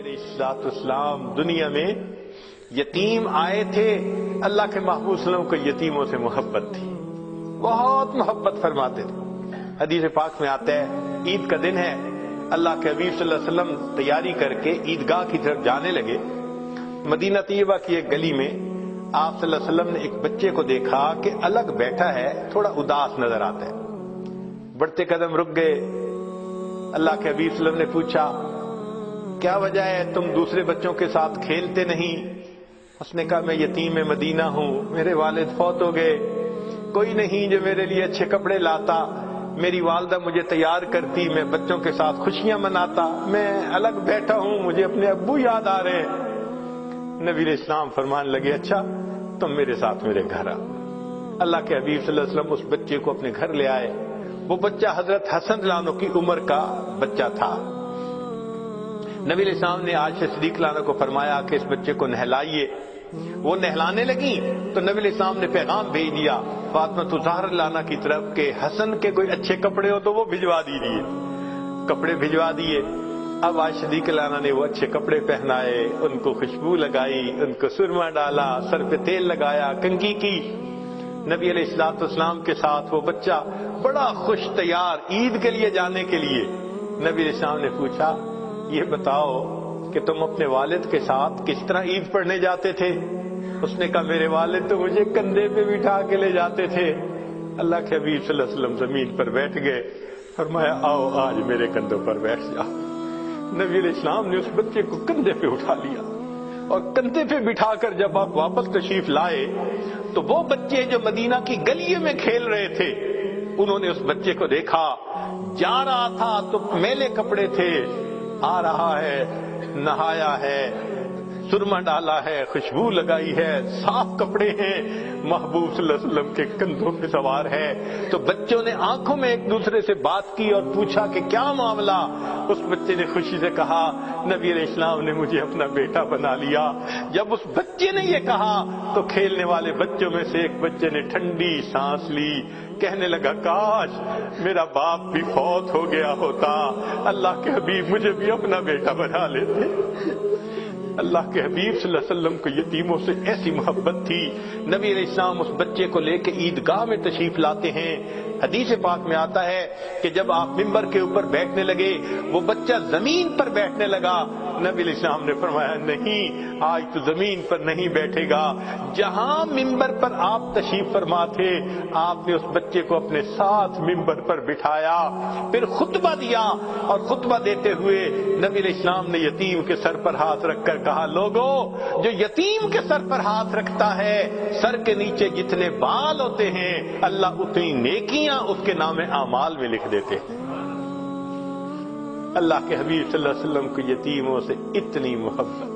अलैहिस्सलाम दुनिया में यतीम आए थे। अल्लाह के महबूब सल्लल्लाहु अलैहि वसल्लम को यतीमों से मोहब्बत थी, बहुत मोहब्बत फरमाते थे। हदीस पाक में आता है ईद का दिन है, अल्लाह के हबीब सल्लल्लाहु अलैहि वसल्लम तैयारी करके ईदगाह की तरफ जाने लगे। मदीना तैयबा की एक गली में आप सल्लल्लाहु अलैहि वसल्लम ने एक बच्चे को देखा कि अलग बैठा है, थोड़ा उदास नजर आता है। बढ़ते कदम रुक गए। अल्लाह के हबीब सल्लल्लाहु अलैहि वसल्लम ने पूछा क्या वजह है, तुम दूसरे बच्चों के साथ खेलते नहीं? उसने कहा मैं यतीम मदीना हूं, मेरे वालिद फौत हो गए, कोई नहीं जो मेरे लिए अच्छे कपड़े लाता, मेरी वालदा मुझे तैयार करती, मैं बच्चों के साथ खुशियां मनाता, मैं अलग बैठा हूं, मुझे अपने अब्बू याद आ रहे हैं। नबी अलैहिस्सलाम फरमाने लगे अच्छा तुम मेरे साथ मेरे घर आओ। अल्लाह के हबीब सल्लल्लाहु अलैहि वसल्लम उस बच्चे को अपने घर ले आए। वो बच्चा हजरत हसन लानो की उम्र का बच्चा था। नबी अलैहिस्सलाम ने आयशा सिद्दीक़ लाना को फरमाया कि इस बच्चे को नहलाइए। वो नहलाने लगी तो नबी अलैहिस्सलाम ने पैगाम भेज दिया फातिमा ज़हरा लाना की तरफ के हसन के कोई अच्छे कपड़े हो तो वो भिजवा दीजिए। कपड़े भिजवा दिए। अब आयशा सिद्दीक़ लाना ने वो अच्छे कपड़े पहनाए, उनको खुशबू लगाई, उनको सुरमा डाला, सर पे तेल लगाया, कंघी की। नबी अलैहिस्सलाम के साथ वो बच्चा बड़ा खुश तैयार ईद के लिए जाने के लिए। नबी अलैहिस्सलाम ने पूछा ये बताओ कि तुम अपने वालिद के साथ किस तरह ईद पढ़ने जाते थे? उसने कहा मेरे वालिद तो मुझे कंधे पे बिठा के ले जाते थे। अल्लाह के हबीब सल्लल्लाहु अलैहि वसल्लम जमीन पर बैठ गए, फरमाया आओ आज मेरे कंधों पर बैठ जाओ। नबी अलैहिस्सलाम ने उस बच्चे को कंधे पे उठा लिया और कंधे पे बिठाकर जब आप वापस तशरीफ लाए तो वो बच्चे जो मदीना की गलियों में खेल रहे थे उन्होंने उस बच्चे को देखा, जा रहा था तो मैले कपड़े थे, आ रहा है नहाया है, सुरमा डाला है, खुशबू लगाई है, साफ कपड़े हैं, महबूब सल्लल्लाहु अलैहि वसल्लम के कंधों पे सवार है। तो बच्चों ने आंखों में एक दूसरे से बात की और पूछा कि क्या मामला? उस बच्चे ने खुशी से कहा नबी अलैहिस्सलाम ने मुझे अपना बेटा बना लिया। जब उस बच्चे ने ये कहा तो खेलने वाले बच्चों में से एक बच्चे ने ठंडी सांस ली, कहने लगा काश मेरा बाप भी फौत हो गया होता, अल्लाह के हबीब मुझे भी अपना बेटा बना लेते। अल्लाह के हबीब सल्लल्लाहु अलैहि वसल्लम को यतीमों से ऐसी मोहब्बत थी। नबी अलैहिस्सलाम उस बच्चे को लेकर ईदगाह में तशरीफ लाते हैं। हदीस पाक में आता है कि जब आप मिंबर के ऊपर बैठने लगे वो बच्चा जमीन पर बैठने लगा। नबी अलैहिस्सलाम ने फरमाया नहीं आज तो जमीन पर नहीं बैठेगा। जहां मिंबर पर आप तशरीफ फरमा थे आपने उस बच्चे को अपने साथ मिंबर पर बिठाया, फिर खुतबा दिया और खुतबा देते हुए नबी अलैहिस्सलाम ने यतीम के सर पर हाथ रखकर कहा लोगों जो यतीम के सर पर हाथ रखता है सर के नीचे जितने बाल होते हैं अल्लाह उतनी नेकियां उसके नामे आमाल में लिख देते हैं। अल्लाह के हबीब सल्लल्लाहु अलैहि वसल्लम को यतीमों से इतनी मोहब्बत।